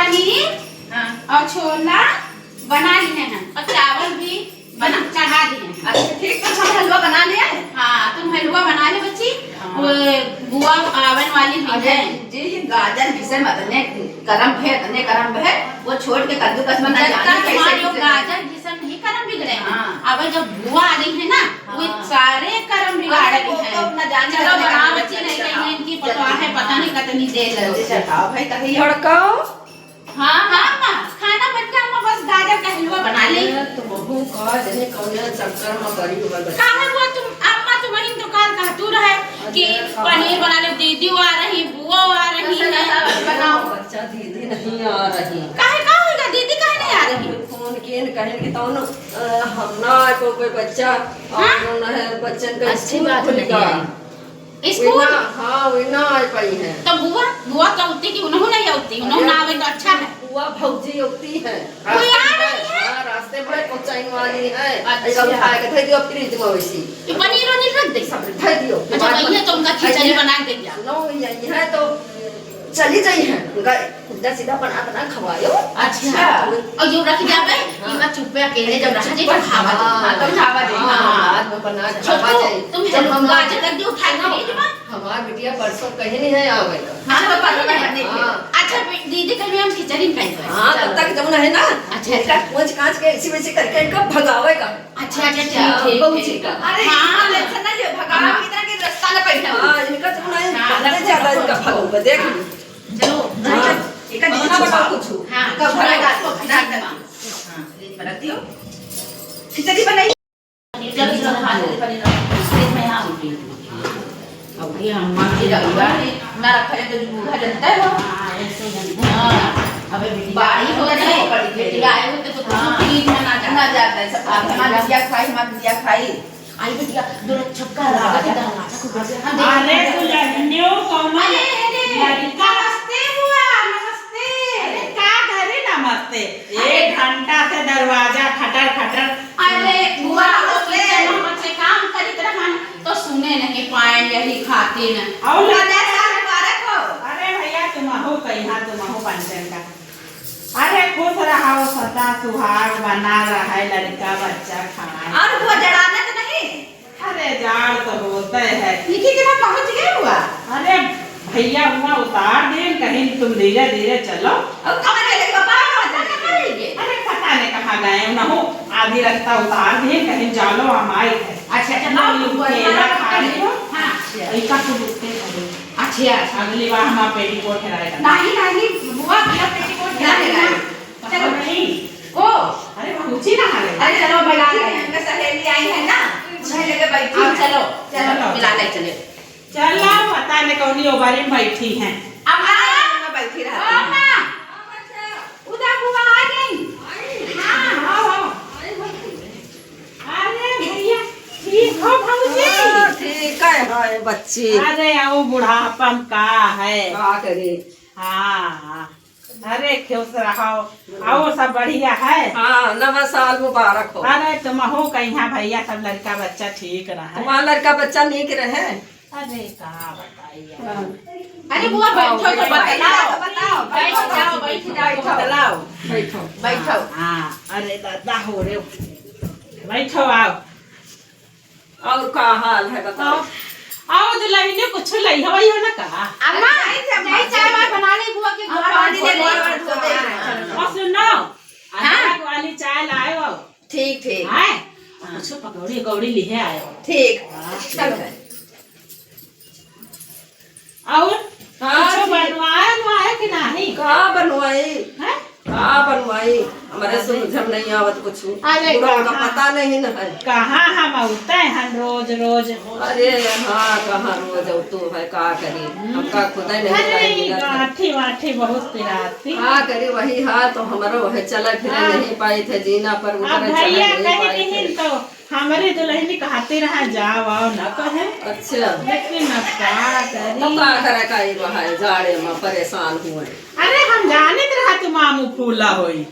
पनीर और छोला बना लिए हैं और चावल भी बना चढ़ा दिए हैं। अच्छा ठीक, तो हम हलवा बना लिया है। हाँ तुम हलवा बना ले बच्ची। वो बुआ आवन वाली भी है जी ये गाजर घिसन मतने गरम है वो छोड़ के कद्दूकस बना गाजर घिसन नहीं करम बिगड़े हैं। अब जब बुआ आ रही है ना वो सारे करम बिगाड़ रही है। चलो बना बच्ची, नहीं कहीं इनकी पता है पता नहीं कितनी देर लगे। भाई कहीं भड़काओ। हाँ हाँ माँ खाना बन गया, अम्मा बस गाजर का हलवा बना ली। तो बहू का जने कौन चक्कर में करी हुआ बच्चा। कहाँ हुआ तुम अम्मा, तुम वही दुकान कहाँ तू रहे कि पनीर बना ले, दीदी आ रही, बुआ आ रही है, बनाओ। बच्चा दीदी नहीं आ रही। काहे का होगा दीदी, काहे नहीं आ रही? फोन किए कहेंगे तो हम ना कोई बच्चा और ना है बच्चन का अच्छी बात खुलेगा स्कूल। हाँ वो ना आ पाई है। तो बुआ क्या होती कि उन्होंने नहीं होती, उन्होंने ना आवे तो अच्छा है। बुआ भौजी होती है कोई आ रही है? हाँ रास्ते में पहुंचाने वाली है। अच्छा खाए के थे दियो फ्रिज में वैसी ये पनीर वनीर रख दे सब थे दियो। अच्छा भैया तो उनका खिचड़ी बना के दिया। नो यही है तो चली जाई है उनका उल्टा सीधा बना बना खवायो। अच्छा और जो रख जावे इमा चुप्पे अकेले जब रह जाए तो खावा दे। हां तो खावा दे। हां बाद में बना खावा जाए। तुम जब हम गाजर रख दियो उठा के दे मां। हमार बिटिया परसों कहीं नहीं है आवे का। हां तो बनने के। अच्छा दीदी कल हम खिचड़ी खाई। हां तब तक जमुना है ना। अच्छा इसका पूंछ कांच के इसी वैसे करके इनका भगावेगा। अच्छा ठीक ठीक पहुंची का। अरे हां टेंशन ना ले भगावा की तरह के रास्ता ना पैठा। हां इनका जमुना है बहुत ज्यादा इनका भगाओगे देख। चलो एक बना बताओ कुछ। हां कब भरेगा तो बना दे। हां फ्रिज में रख दियो। खिचड़ी बनाई चलो चलो हां पनीर फ्रिज में हां उठी। अब ये अम्मा की रखा ना रखा है तो बूढ़ा जनता है वो। हां ऐसे जनता। हां अबे बाड़ी हो गई बेटी आए हो तो फ्रिज में ना जाता है सब। हमारा दिया खाई आई बेटिया दो छक्का लगा के दरवाजा को बजे। अरे तू लड़नियो कौन अरे लड़का नमस्ते बुआ, नमस्ते। अरे का करे नमस्ते, 1 घंटा से दरवाजा खटर खटर। अरे बुआ से काम करी तरह तो सुने नहीं पाए यही खाते न। और मुबारक हो। अरे भैया तुम हो कहीं तुम हो पंचन का। अरे खुश रहो सदा सुहाग बना रहा है लड़का बच्चा खाए। और वो जड़ाना तो नहीं। अरे जाड़ तो होता है। निकी के पास पहुंच गए हुआ। अरे भैया हुआ उतार दे कहीं तुम धीरे धीरे चलो। अब कहाँ चले पापा कहाँ लेंगे। अरे पता नहीं कहाँ गए न हो, आधी रास्ता उतार दिए कहीं जालो हम आए थे। अच्छा अच्छा ना केला खा लियो। हां ऐसा तो रुकते हैं। अच्छा अगली बार हम पेटीकोट खिलाएगा। नहीं बुआ बिना पेटीकोट खिलाएगा। चलो नहीं को अरे पूछी ना हाले। अरे चलो मिला ले, इनका सहेली आई है ना उन्हें लेके बैठी। चलो चलो मिला ले चले। चलो पता नहीं कौन ओबारी में बैठी हैं। अब मैं बैठी रहती हूँ। अम्मा उधर बुआ आ गई। हां आओ अरे भैया ठीक हो भौजी। ठीक है हाय बच्ची। अरे आओ बुढ़ापन का है। क्या करे। हाँ अरे खुश रहो। आओ सब बढ़िया है। हाँ नवा साल मुबारक हो। अरे तुम हो कहीं भैया सब लड़का बच्चा ठीक रहा। तुम्हारा लड़का बच्चा नीक रहे। अरे कहाँ बताइए। अरे बुआ बैठो तो बताओ बताओ बैठ जाओ बैठ जाओ बताओ बैठो बैठो। हाँ अरे दादा हो रे बैठो आओ। और क्या हाल है बताओ। आओ दुल्हन कुछ लई हो ना कहा। अम्मा नहीं चाय वाय बना ले बुआ के घर पानी दे वाली। और सुनो अदरक वाली चाय लाए हो। ठीक ठीक है कुछ पकौड़ी कौड़ी लिए आए हो। ठीक चलो और कुछ बनवाए कि नहीं। कहाँ बनवाई हैं? कहाँ बनवाई हमारे समझ नहीं आवत कुछ। अरे का कहाँ? पता नहीं न है। कहाँ हम उठते हैं रोज रोज। अरे हाँ कहाँ रोज तू है का करी हमका खुदा नहीं अरे मिलत है। गाठी वाठी बहुत पिराती। हाँ करी वही हाल तो हमारा वह चला फिरे नहीं पाई थे जीना पर अब उतरे भैया चला नहीं कहीं पाई नहीं थे। तो हमारे दुल्हन कहते रहा जाओ आओ न कहे। अच्छा लेकिन अब क्या तो करी। का करे का ही रहा है जाड़े में परेशान हुए। अरे हम जाने रहा तुम आमू फूला होई।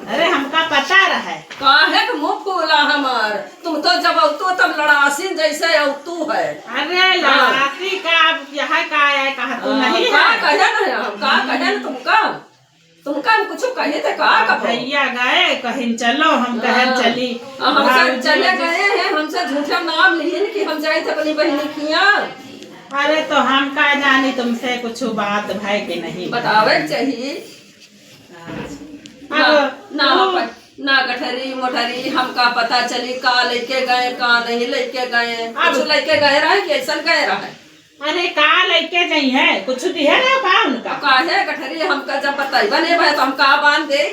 अरे हमका पता रहा। काहे के मुंह फूला हमार तुम तो जब तो तब लड़ासी जैसे तू है। अरे लड़ाती का अब यह का है कहा तू नहीं का है। कहन है हम का कहन तुमका तुम का कुछ कहे थे का कब भैया गए कहीं चलो हम कहन चली हमसे चले गए हैं हमसे झूठा नाम लिए कि हम जाए थे अपनी बहनी किया। अरे तो हम का जानी तुमसे कुछ बात भाई के नहीं बतावे चाहिए ना गठरी मोठरी हमका पता चली का लेके गए का नहीं लेके गए कुछ लेके गए रहे कि ऐसा गए रहे। अरे का लेके गई है कुछ दिया ना का उनका काहे गठरी हमका जब बताई बने भाई तो हम का बांध दे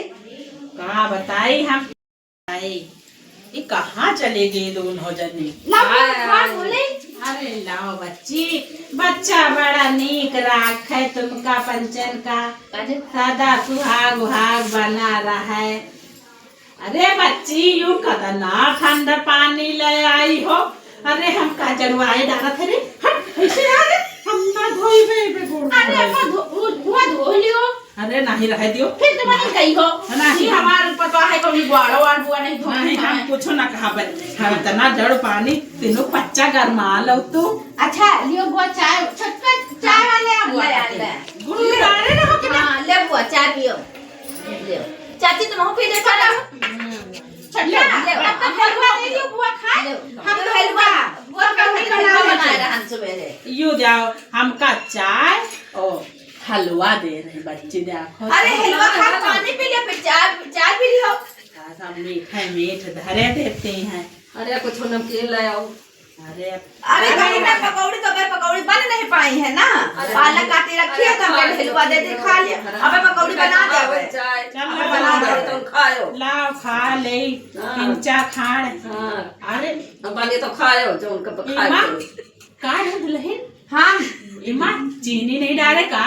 का बताई हम ये कहाँ चले गए दोनों जने अरे लाओ बच्ची बच्चा बड़ा नीक राख है तुमका पंचन का सदा सुहाग उहाग बना रहा है। अरे बच्ची यूं कदना ठंडा पानी ले आई हो। अरे हम का जड़वाए डाला थे रे हट ऐसे आ रे हम ना धोई बे गोड़ अरे अम्मा धो लियो। अरे नहीं रह दियो फिर तुम नहीं गई हो नहीं हमारे पता है कभी गुआड़ो और बुआ नहीं धो नहीं हम कुछ ना कहा हम इतना जड़ पानी तीनों बच्चा गरमा लो तू। अच्छा लियो बुआ चाय छक्का चाय वाले आ बुआ ले गुरु राणे ना हो कि हां ले बुआ चाय पियो ले चाची तुम हो पी ले चला छक्का ले अब तक हलवा दे दियो बुआ खाए हम तो हलवा बुआ का हलवा बनाए रहन सवेरे यू जाओ हमका चाय और हलवा दे रहे बच्चे देखो। अरे हलवा खा पानी पी लियो फिर चाय पी लियो। सब मीठ धरे देते हैं। अरे कुछ नमकीन ले आओ। अरे कहीं ना पकौड़ी तो मैं पकौड़ी बन नहीं पाई है ना पालक काटी रखी है तो मैं हलवा दे दे खा लिया अब पकौड़ी बना दे चाय चल बना दे तुम खाओ लाओ खा ले किंचा खाण। अरे बने तो खाओ जो उनका खाओ का है दुल्हन हां इमा चीनी नहीं डाले का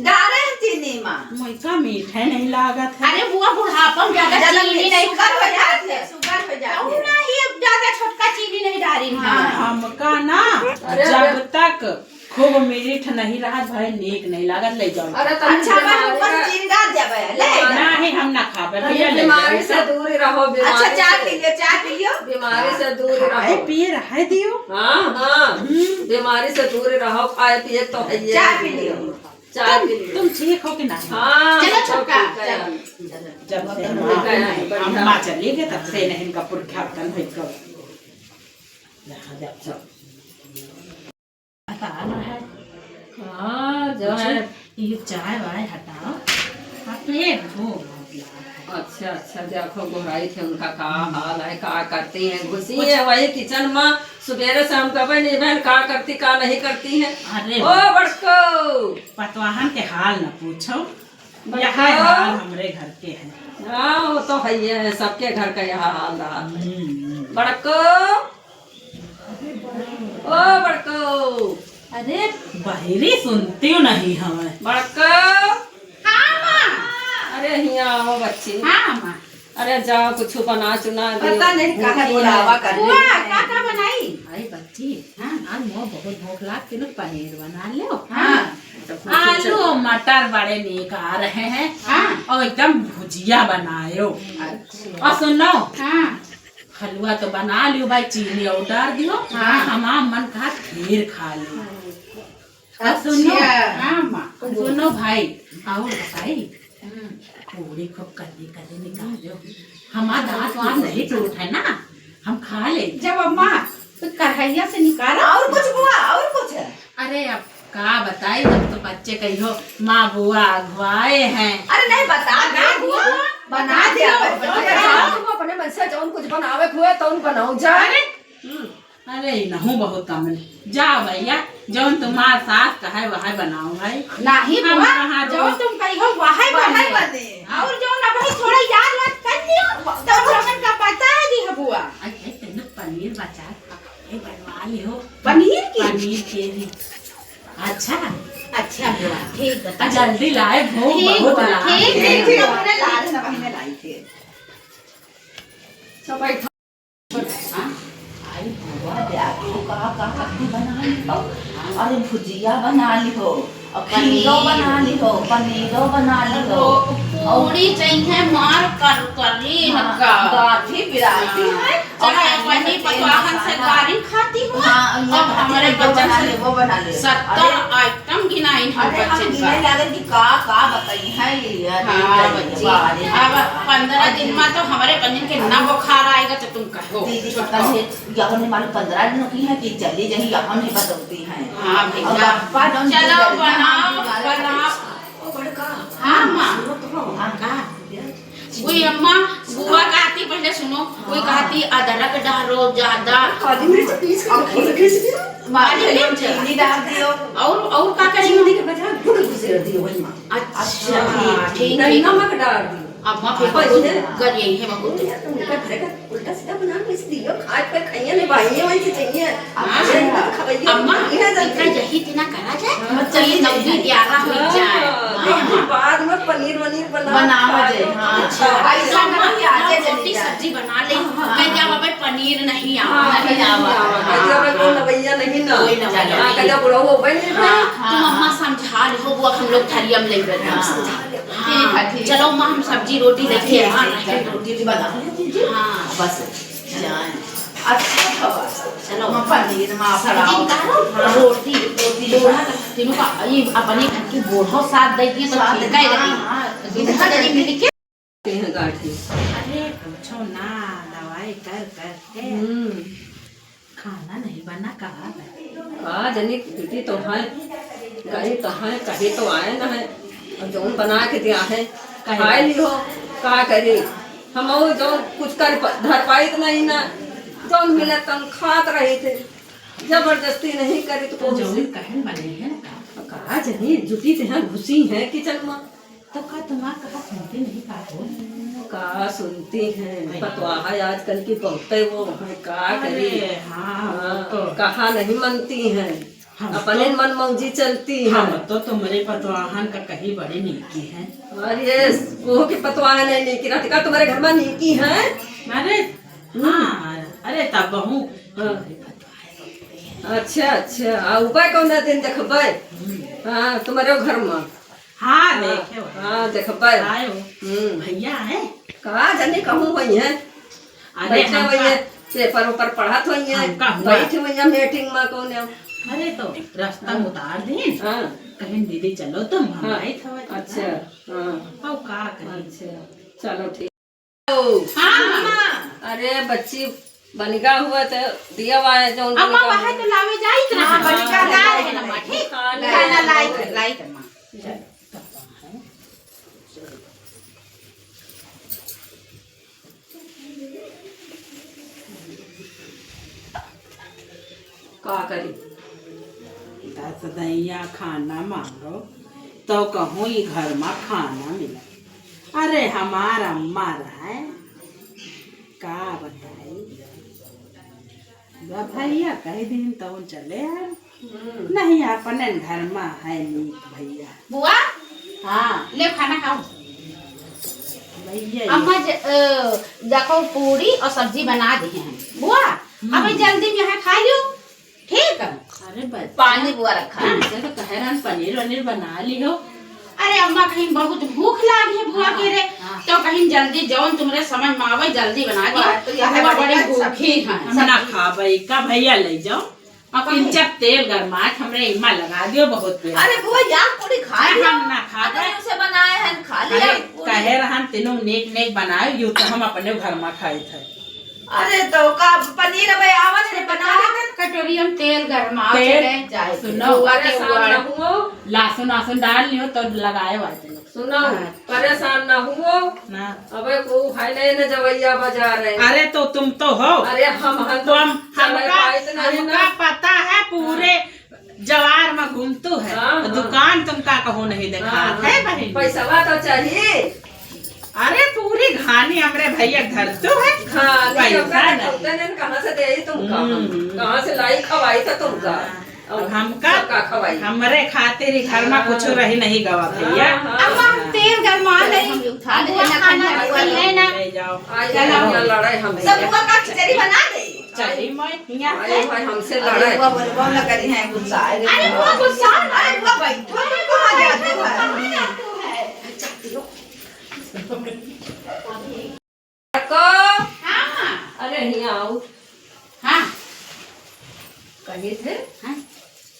डाले चीनी मां मुझका मीठा नहीं लागत है। अरे बुआ बुढ़ापा में ज्यादा चीनी नहीं शुगर हो जाती है शुगर हो जाती है ना ये ज्यादा छोटका चीनी नहीं डाली है हमका ना जब तक खूब मीठ नहीं रहा भाई नीक नहीं लागत ले जाओ। अरे अच्छा मैं ऊपर चीनी डाल देबे ले नहीं हम ना खाबे भैया ले बीमारी से दूर रहो अच्छा चाय पी लियो बीमारी से दूर अरे रहो पिए रहे दियो। हाँ बीमारी से दूर रहो खाए पिए तो है ये चाय पी लियो चाय पी लियो तुम ठीक हो कि नहीं। हाँ चलो छोटका जब से अम्मा चली गए तब से नहीं इनका पुरखा तन हुई कब बताना है। हाँ जो है ये चाय वाय हटाओ पेट हो। अच्छा अच्छा देखो गोराई थे उनका का हाल है का करती हैं घुसी है वही किचन में सुबेरे शाम कभी नहीं बहन का करती का नहीं करती है। अरे ओ बड़को पतवाहन के हाल न पूछो यह हाल हमरे घर के हैं। हाँ वो तो है ही है सबके घर का यहाँ हाल रहा बड़को ओ बड़को अरे बहिरी सुनती नहीं हमें बड़को हां मां अरे यहाँ आओ बच्ची हां मां अरे जाओ कुछ बना चुना दियो पता नहीं कहां बुलावा कर बुआ का बनाई अरे बच्ची हाँ आज मोह बहुत भूख लाग के लोग पनीर बना लो। हां आलू मटर बड़े नेक आ रहे हैं। हाँ और एकदम भुजिया बनायो। और सुनो हां हलवा तो बना लियो भाई चीनी और डाल दियो। हाँ हमारा मन का खीर खा लियो। और सुनो हाँ माँ सुनो भाई और भाई पूरी खूब कली कली निकाल दो हमारा दांत वात नहीं टूट है ना हम खा ले। जब अम्मा तो कढ़ाइया से निकाला और कुछ बुआ और कुछ अरे अब का बताई जब तो बच्चे कही हो माँ बुआ अगवाए हैं। अरे नहीं बता बुआ बना दिया तुम अपने मन से जौन कुछ बनावे खुए तो बनाओ जा। अरे नहू बहुत कम जाओ भैया जौन तुम्हार सास कहे वह बनाओ भाई। नहीं हम बुआ कहाँ जो रोज- तुम कही हो वही बने और जो ना भाई थोड़ा याद वाद कर लियो तो हमन का पता है दी है बुआ। अरे तेने पनीर बचा बनवा लियो पनीर की पनीर के भी अच्छा अच्छा बुआ ठीक बता जल्दी लाए भूख ठीक बहुत बुआ लगा ठीक ठीक हमने लाल ना बहने लाई थी सफाई आई बुआ देखो का बना ली हो अरे भुजिया बना ली हो और पनीर बना ली हो पनीर बना ली हो पूरी चाहिए मार कर करी का गाठी बिराती है और अपनी पकवान से गारी खाती हूँ। अब हमारे बच्चन से वो बना ले 70 आइटम गिनाई हम अरे हम बच्चन गिने का। लगे कि का बताई है ये हाँ बच्ची, अब 15 दिन में तो हमारे बच्चन के ना बुखार आएगा तो तुम कहो। दीदी पता है यहाँ ने मालूम 15 दिनों की है कि चली जही यहाँ नहीं बताती है। हाँ भैया चलो बनाओ बनाओ। हाँ माँ कोई अम्मा बुआ कहती पहले सुनो, कोई कहती अदरक डालो ज्यादा चीनी डाल दियो और क्या करेंगे। अच्छा ठीक है नमक डाल दियो अम्मा फिर कर यही है बहुत। उल्टा सीधा बना के दियो खाए पे खाइए नहीं भाइयों वहीं से चाहिए अम्मा इनका यही इतना करा जाए चाहिए 9-11 हो जाए बाद में पनीर वनीर बनावा जाए। अच्छा ऐसा नहीं आगे रोटी सब्जी बना ले कहीं क्या बाबा पनीर नहीं आवा नहीं आवा कहीं कोई नवैया नहीं ना कोई नवैया नहीं। कहीं बुरा हो बनी तुम अम्मा समझा लो वो हम लोग थरिया में ले रहे हैं। चलो अम्मा हम सब्जी रोटी लेके आ रहे हैं। रोटी भी बना हाँ बस अच्छा चलो हम पनीर में सब्जी करो रोटी तीनों का ये अपने घर की बूढ़ो साथ देती तो ठीक है रही मिल के गाठी अरे पूछो ना दवाई कर करके खाना नहीं बना कहा जनी बेटी तो है गई तो है कहे तो आए ना है और जो बना के दिया है खाए लियो का करे हम जो कुछ कर धर पाई तो नहीं ना जो मिले तम खात रहे थे जबरदस्ती नहीं करे तो जो कहन बने हैं ना कहा जनी जुटी थे हैं घुसी है किचन में तो का तुम्हारा कहा सुनते नहीं का हो का सुनती हैं पतवा है आजकल की बहुते वो है का करे हाँ कहा नहीं मनती हैं अपने मन मौजी चलती है। हम तो तुम्हारे पतवाहन का कहीं बड़ी नीकी है। अरे वो की पतवाहन है नीकी राधिका तुम्हारे घर में नीकी है। अरे हाँ अरे तब बहू अच्छा अच्छा उपाय कौन दिन देखबे हाँ तुम्हारे घर में हाँ देखे हाँ देखबे आयो भैया है कहा जाने कहूँ वही है अरे बैठे वही है पेपर ऊपर पढ़ात वही है बैठे वही है मीटिंग में कौन है अरे तो रास्ता उतार दें कहीं दीदी चलो तुम हम आई था अच्छा हाँ का करें अच्छा चलो ठीक हाँ अरे बच्ची बनिका हुआ तो दिया हुआ है जो अम्मा वहाँ तो लावे जाई इतना बनिका लाए है ना ठीक खाना लाइक अम्मा का करी दैया खाना मांगो तो कहूँ ये घर में खाना मिला। अरे हमारा अम्मा रहा का बताई भैया कई दिन तो चले आए नहीं अपने घर में है नीक भैया बुआ हाँ ले खाना खाओ भैया अम्मा देखो पूरी और सब्जी बना दी हैं बुआ अब जल्दी में यहाँ खा लो ठीक है। अरे पानी बुआ रखा है तो कह रहा पनीर वनीर बना ली हो। अरे अम्मा कहीं बहुत भूख लागी है बुआ के रे तो कहीं जल्दी जौन तुम्हारे समझ में आवे जल्दी बना दिया बुआ बड़ी भूखी है ना खाबई का भैया ले जाओ पिंचक तेल गरमात हमरे इमा लगा दियो बहुत पे। अरे बुआ यार पूरी खा लिया हम ना खाबे उसे बनाए हैं खा लिया कहे रहन तीनों नेक नेक बनाए यू तो हम अपने घर में खाए थे। अरे तो का पनीर अब आवत है बना लेते कटोरी में तेल गरमा तेल जाए सुनो परेशान न हुओ लहसुन आसुन डाल लियो तो लगाए वाले सुनो परेशान न हुओ ना अबे को है नहीं न जवैया बजा रहे अरे तो तुम तो हो अरे हम तो हमका पता है पूरे जवार में घूमतू है दुकान तुमका कहो नहीं देखा है बहन पैसा तो चाहिए। अरे पूरी घानी हमरे भैया घर तो है कहाँ से दे तुमका कहाँ से लाई खवाई था तुमका और हमका खवाई हमरे खातिर ही घर में कुछ रही नहीं गवा भैया। अम्मा तेल गरमा नहीं उठा दे ना ले जाओ लड़ाई हम सबका का खिचड़ी बना दे चली मैं भाई हमसे लड़ाई वो न करी है गुस्सा अरे वो गुस्सा अरे वो बैठो कहाँ जाते हैं हाँ अरे यहाँ आओ। हाँ कहे थे हाँ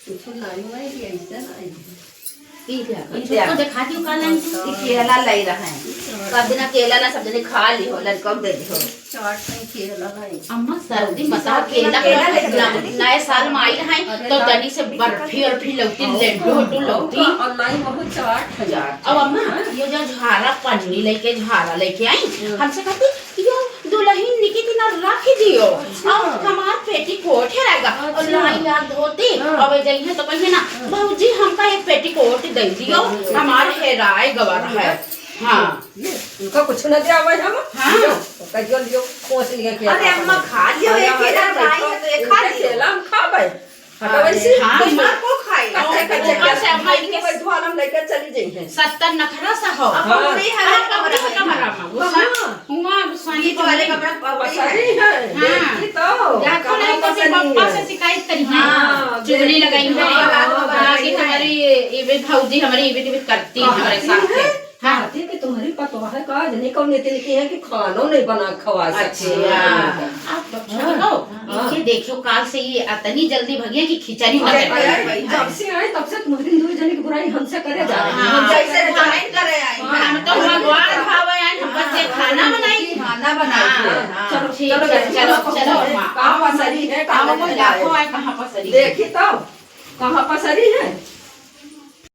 कुछ लाई वाई कि ऐसा लाई इसको दिखा दियो काला केला लाई रहा है सब दिन केला ना सब जने खा ली हो लड़का दे दी हो चाट नहीं खेला लाई। अम्मा सर्दी मसा केला नए साल में आई है तो तनी से बर्फी बर्फी लगती लड्डू हड्डू लगती ऑनलाइन बहुत चाट है। अब अम्मा ये जो झारा पन्नी लेके झारा लेके आई हमसे कहती यो दुल्हन निकी दिना रख दियो अब हमार पेटीकोट है रहेगा और लाई लाग धोती अब जइहे तो कहिए ना बाबूजी हमका एक पेटीकोट दे दियो हमार हेराए गवर है। हाँ उनका कुछ न दिया हुआ हम। हाँ कहियो लियो पोस लिया के। अरे अम्मा खा लियो एक केला लाई है तो एक खा लियो केला हम खाबे हटा वैसे हाँ मां को खाई कच्चे कच्चे ऊपर से अम्मा इनके इनके धुआं हम लेकर चली जाइए। 70 नखरा सा हो अब पूरी हला कमरा में हुआ गुस्सानी तो वाले कपड़ा पसरी है हाँ। देखी तो या तो नहीं तो फिर पापा से शिकायत करी है हाँ, चुगली लगाई है हाँ, कि हमारी ये भौजी हमारी ये करती है हमारे साथ हाँ आती कि तुम्हारी पतवा है का जने कौन नेते लिखी है कि खानो नहीं बना खवा सकते। आप छोड़ो ये देखो काल से ये इतनी जल्दी भगिया कि खिचड़ी न करे जब से आए तब से तुम्हारी दो जने की बुराई हमसे करे जा रही है। हाँ, जैसे ज्वाइन करे आई हम तो भगवान भावे हैं हम बच्चे खाना बनाई खाना बनाई चलो ठीक है चलो चलो कहाँ पसरी है हम लाखों आए कहाँ पसरी देखी तो कहाँ पसरी है।